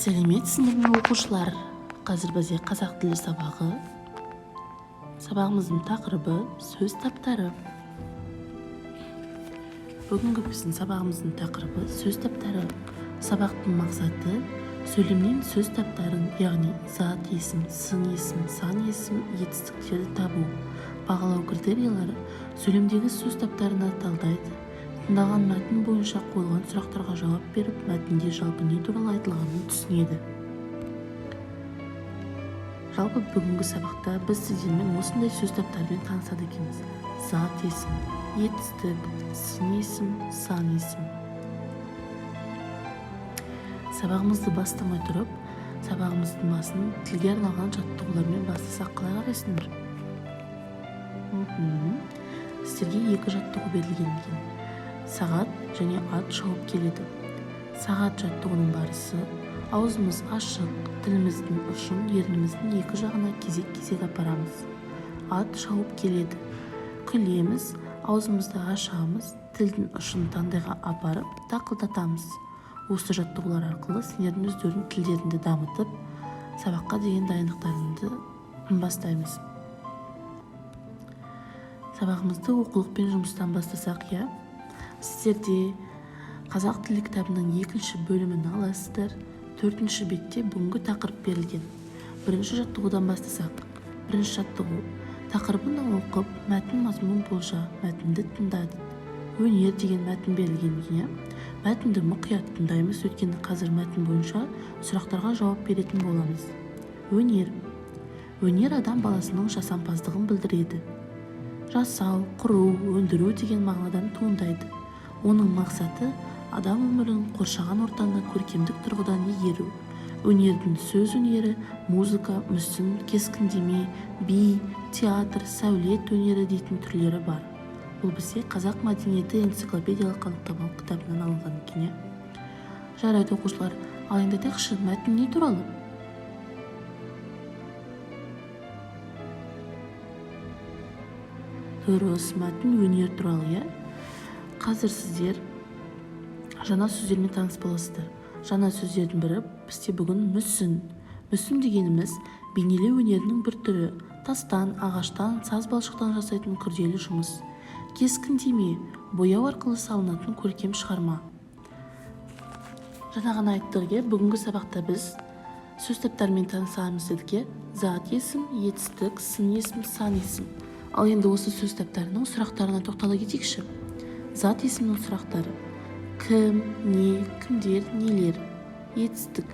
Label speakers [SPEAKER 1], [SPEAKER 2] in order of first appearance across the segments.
[SPEAKER 1] Сәлеметсіңдер ме оқушылар? Қазір бізде қазақ тілі сабағы. Сабағымыздың тақырыбы сөз таптары. Бүгінгі біздің сабағымыздың тақырыбы сөз таптары. Сабақтың мақсаты сөйлемнен сөз таптарын, яғни зат есім, сын есім, сан есім, етістіктерді табу. Бағалау критериялары сөйлемдегі сөз таптарына талдайды. Тыңдаған мәтін бойынша қойылған сұрақтарға жауап беріп, мәтінде жалпы не туралы айтылғанын түсінеді. Жалпы бүгінгі сабақта біз сіздермен осындай сөз таптарымен танысады екенбіз. Зат есім, етістік, сын есім, сан есім. Сабағымызды бастамай тұрып, сабағымыздың басын тілге арналған жаттығулармен бастасақ қалай қарайсыңдар? Сіздерге екі жаттығу берілген екен. Сағат және ат шауып келеді. Сағат жаттығуының барысы аузымыз ашық, тіліміздің ұшын ерніміздің екі жағына кезек-кезек апарамыз. Ат шауып келеді. Күлеміз, аузымызды ашамыз, тілдің ұшын таңдайға апарып тақылдатамыз. Осы жаттығулар арқылы сендердің өздерінің тілдеріңді дамытып, сабаққа деген дайындықтарыңды бастаймыз. Сабағымызды оқулықпен жұмыстан бастасақ, сіздерде қазақ тілі кітабының 2-ші бөлімін аласыздар. 4-ші бетте бүгінгі тақырып берілген. 1-ші жаттығудан бастасақ. 1-ші жаттығу. Тақырыбын оқып, мәтін мазмұнын болжа, мәтінді тыңдады. Өнер деген мәтін берілген. Мәтінді мұқият тыңдаймыз, өйткені қазір мәтін бойынша сұрақтарға жауап беретін боламыз. Өнер. Өнер адам баласының жасампаздығын білдіреді. Жасау, құру, өндіру деген мағынадан туындайды. Оның мақсаты адам өмірін қоршаған ортаны көркемдік тұрғыдан игеру. Өнердің сөз өнері, музыка, мүсін, кескіндеме, би, театр, сәулет өнері дейтін түрлері бар. Бұл бізде қазақ мәдениеті энциклопедиялық анықтамалық кітабынан алынған екен. Жарайды оқушылар, ал енді айтайықшы, мәтін не туралы? Дұрыс, мәтін өнер туралы, Қазір сіздер жаңа сөздермен таныс боласыздар. Жаңа сөздердің бірі бізде бүгін мүсін. Мүсін дегеніміз бейнелеу өнерінің бір түрі. Тастан, ағаштан, саз балшықтан жасайтын күрделі жұмыс. Кескіндеме, бояу арқылы салынатын көркем шығарма. Жаңа ғана айттық, бүгінгі сабақта біз сөз таптарымен танысамыз дедік. Зат есім, етістік, сын есім, сан есім. Ал енді осы сөз таптарының сұрақтарына тоқтала кетейікші. Зат есімнің сұрақтары: кім, не, кімдер, нелер. Етістік: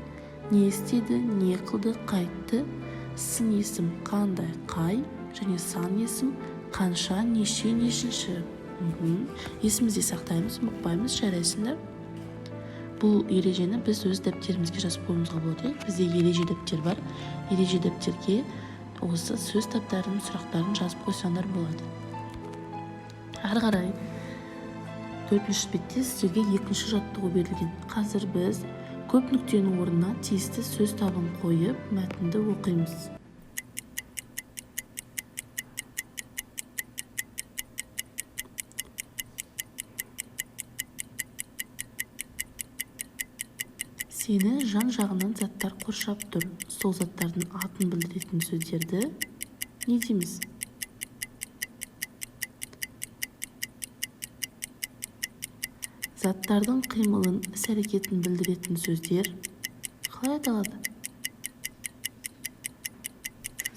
[SPEAKER 1] не істеді, не қылды, қайтты. Сын есім: қандай, қай. Және сан есім: қанша, неше, нешінші. Есімізде сақтаймыз, ұмытпаймыз, жарайсыңдар. Бұл ережені біз өз дәптерімізге жазып қоюымызға болады. Бізде ереже дәптер бар. Ереже дәптерге осы сөз таптарының сұрақтарын жазып қойсаңдар болады. Ары қарай 4-ші бетте сіздерге 2-ші жаттығу берілген. Қазір біз көп нүктенің орнына тиісті сөз табын қойып, мәтінді оқимыз. Сені жан-жағынан заттар қоршап тұр. Сол заттардың атын білдіретін сөздерді не дейміз? Заттардың қимылын, іс-әрекетін білдіретін сөздер қалай аталады?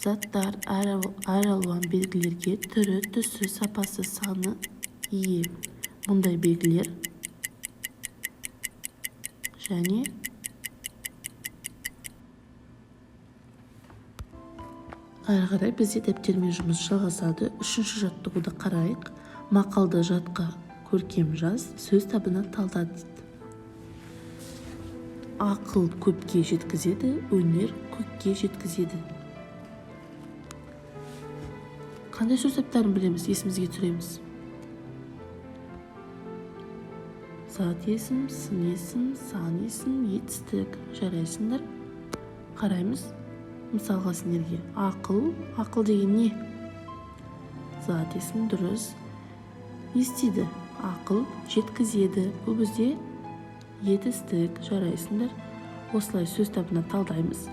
[SPEAKER 1] Заттар әр алуан белгілерге түрі, түсі, сапасы, саны ие. Мұндай белгілер және ары қарай бізде дәптермен жұмыс жалғасады. 3-ші жаттығуды қарайық. Мақалды жатқа көркем жаз, сөз табына талдады. Ақыл көпке жеткізеді, өнер көкке жеткізеді. Қандай сөз таптарын білеміз, есімізге түсіреміз? Зат есім, сын есім, сан есім, етістік. Жарайсыңдар. Қараймыз. Мысалға сендерге ақыл деген не? Зат есім, дұрыс. Не істейді? Ақыл жеткізеді. Бұл бізде етістік. Жарайсыңдар. осылай сөз табына талдаймыз.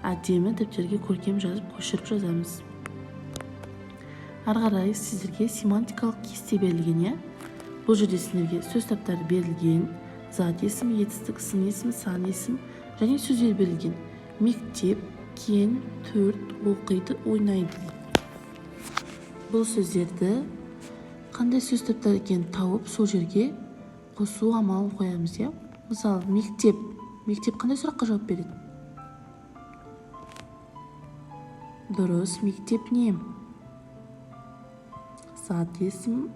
[SPEAKER 1] Әдемі дәптерге көркем жазып көшіріп жазамыз. Ары қарай сіздерге семантикалық кесте берілген, бұл жерде сіздерге сөз таптары берілген, зат есім, етістік, сын есім, сан есім және сөздер берілген. Мектеп, кен, төрт, оқиды, ойнайды. Бұл сөздерді қандай сөз таптары екенін тауып, сол жерге қосу амалын қоямыз. Мысалы, мектеп. Мектеп қандай сұраққа жауап береді? Дұрыс, мектеп не? Зат есім,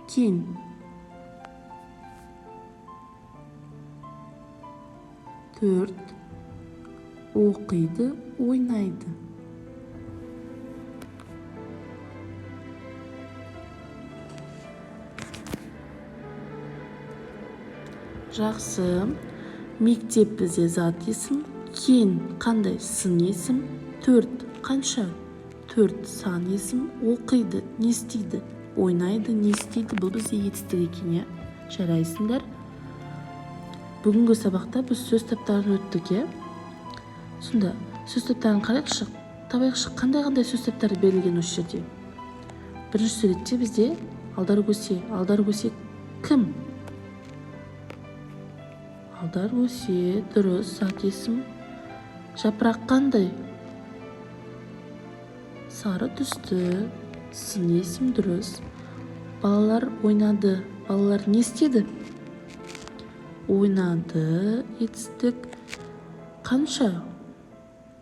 [SPEAKER 1] кен. Төрт, оқиды, ойнайды. Жақсы. Мектеп бізде зат есім, кен қандай? Сын есім, төрт қанша? Төрт сан есім, оқиды не істейді? Ойнайды не істейді? Бұл бізде етістік екен. Жарайсыңдар. Бүгінгі сабақта біз сөз таптарын өттік. Сонда сөз таптарын қарайықшы, табайықшы қандай сөз таптары берілген осы жерде. Бірінші суретте бізде алдар көсе. Алдар көсе кім? Алдар көсе, дұрыс. Зат есім. Жапырақ қандай? Сары түсті. Сын есім, дұрыс. Балалар ойнады. Балалар не істеді? Ойнады. Етістік қанша?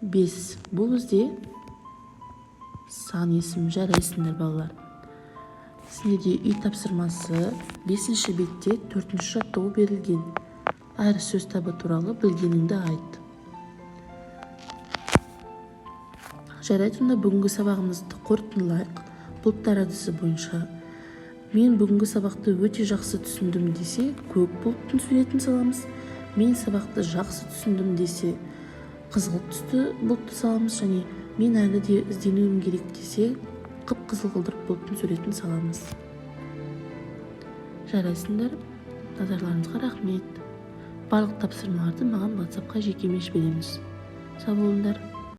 [SPEAKER 1] 5. Бұл бізде сан есім. Жарайсыңдар балалар. Сіздерге үй тапсырмасы 5-ші бетте 4-ші жаттығу берілген. Әр сөз табы туралы білгеніңді айт. Жарайтында бүгінгі сабағымызды қорытындылайық. Бұлттар әдісі бойынша. Мен бүгінгі сабақты өте жақсы түсіндім десе, көк бұлттың суретін саламыз. Мен сабақты жақсы түсіндім десе, қызғылт түсті бұлтты саламыз. Және мен әлі де ізденуім керек десе, қып-қызыл қылдырып бұлттың суретін саламыз. Жарайсыңдар. Назарларыңызға рахмет. Барлық тапсырмаларды маған WhatsApp-қа жекемен жібереміз. Сау болыңдар.